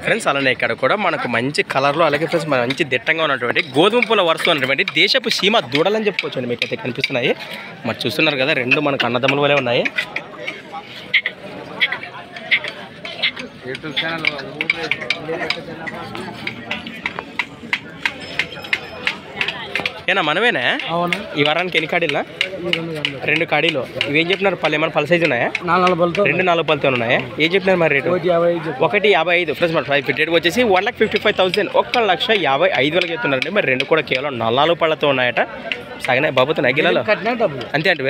Friends అలానే ఇక్కడ కూడా మనకు మంచి కలర్లో అలాగే ఫ్రెండ్స్ మంచి దిట్టంగా ఉన్నటువంటి గోధుమ పూల వరుస ఉన్నటువంటి దేశపు సీమ దూడలని చెప్పుకోవచ్చు అండి. మీకు అయితే కనిపిస్తున్నాయి మరి చూస్తున్నారు కదా, రెండు మనకు అన్నదమ్ముల వలే ఉన్నాయి. ఏనా మనమేనా? ఈ వారానికి ఎన్ని కాడీలా? 2 కాడీలు. ఇవేం చెప్పినారు? పళ్ళు ఏమైనా పళ్ళ సైజు ఉన్నాయా? 2-4 పళ్ళతో ఉన్నాయా? ఏం చెప్పినారు మరి రేటు? 1,55. ప్లస్ మరి రేట్ వచ్చేసి 1,55,000, 1,55,000 చెప్తున్నారండి. మరి రెండు కూడా కేవలం 4 పళ్ళతో ఉన్నాయట. సగనే బాబుతున్నాయి గిలాలో అంతే అంటే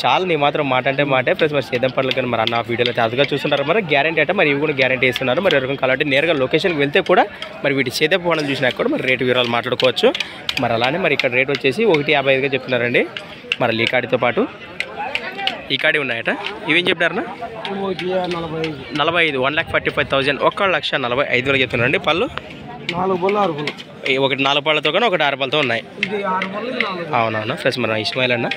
చాలా. నీ మాత్రం మాట అంటే మాటే. ప్లస్ మరి సేదం పనులు కానీ మరి అన్న వీడియోలో అదిగా చూస్తున్నారు. మరి గ్యారంటీ అంటే మరి ఇవి కూడా గ్యారంటీ ఇస్తున్నారు. మరి ఎవరికైనా కాబట్టి నేరుగా లొకేషన్కి వెళ్తే కూడా మరి వీటి సేదం పనులు చూసినా కూడా మరి రేటు వివరాలు మాట్లాడుకోవచ్చు. మరి అలానే మరి ఇక్కడ రేట్ వచ్చేసి 1,55గా చెప్తున్నారండి. మరి ఈ కాడితో పాటు ఈ కాడి ఉన్నాయట. ఇవేం చెప్పినారన్నా? 45, 1,45,000, 1,45,000 చెప్తున్నారండి. పళ్ళు 4 పళ్ళు 6 పళ్ళు, ఒకటి 4 పళ్ళతో కానీ ఒకటి 6 పళ్ళతో ఉన్నాయి. అవునవునా ఫ్రెండ్స్. మన ఇస్మాయిల్ అన్న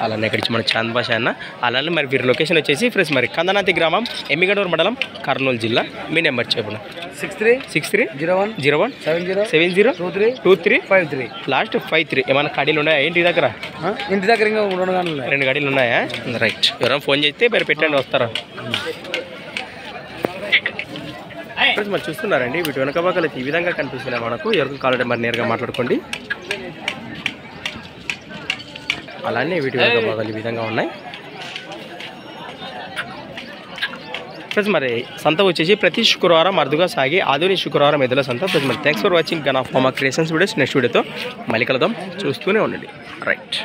అలానే ఇక్కడ మన చాంద్ భాష అన్న అలానే మరి వీరి లొకేషన్ వచ్చేసి ఫ్రెండ్స్ మరి కందనాతి గ్రామం, ఎమ్మిగనూరు మండలం, కర్నూలు జిల్లా. మీ నెంబర్ చెప్పండి. 630170702323 లాస్ట్ 53. ఏమైనా కడీలు ఉన్నాయా ఇంటి దగ్గర? ఇంటి దగ్గర ఇంకా 2 కడీలు ఉన్నాయా? రైట్. ఎవరైనా ఫోన్ చేస్తే మరి పెట్టండి, వస్తారా? ఫ్రెండ్స్ మరి చూస్తున్నారండి వీటి వెనక భాగాలు ఈ విధంగా కనిపిస్తున్నాయి మనకు. ఎవరికి కావాలంటే మరి నేరుగా మాట్లాడుకోండి. అలానే వీటి వెనక భాగాలు ఈ విధంగా ఉన్నాయి. ఫ్రెండ్స్ మరి సంత వచ్చేసి ప్రతి శుక్రవారం అరుదుగా సాగి ఆధునిక శుక్రవారం ఎదుల సంత. ఫ్రెండ్స్ మరి thanks for watching gun of మా క్రియేషన్స్ వీడియోస్. నెక్స్ట్ వీడియోతో మళ్ళీ కలుద్దాం, చూస్తూనే ఉండండి. రైట్.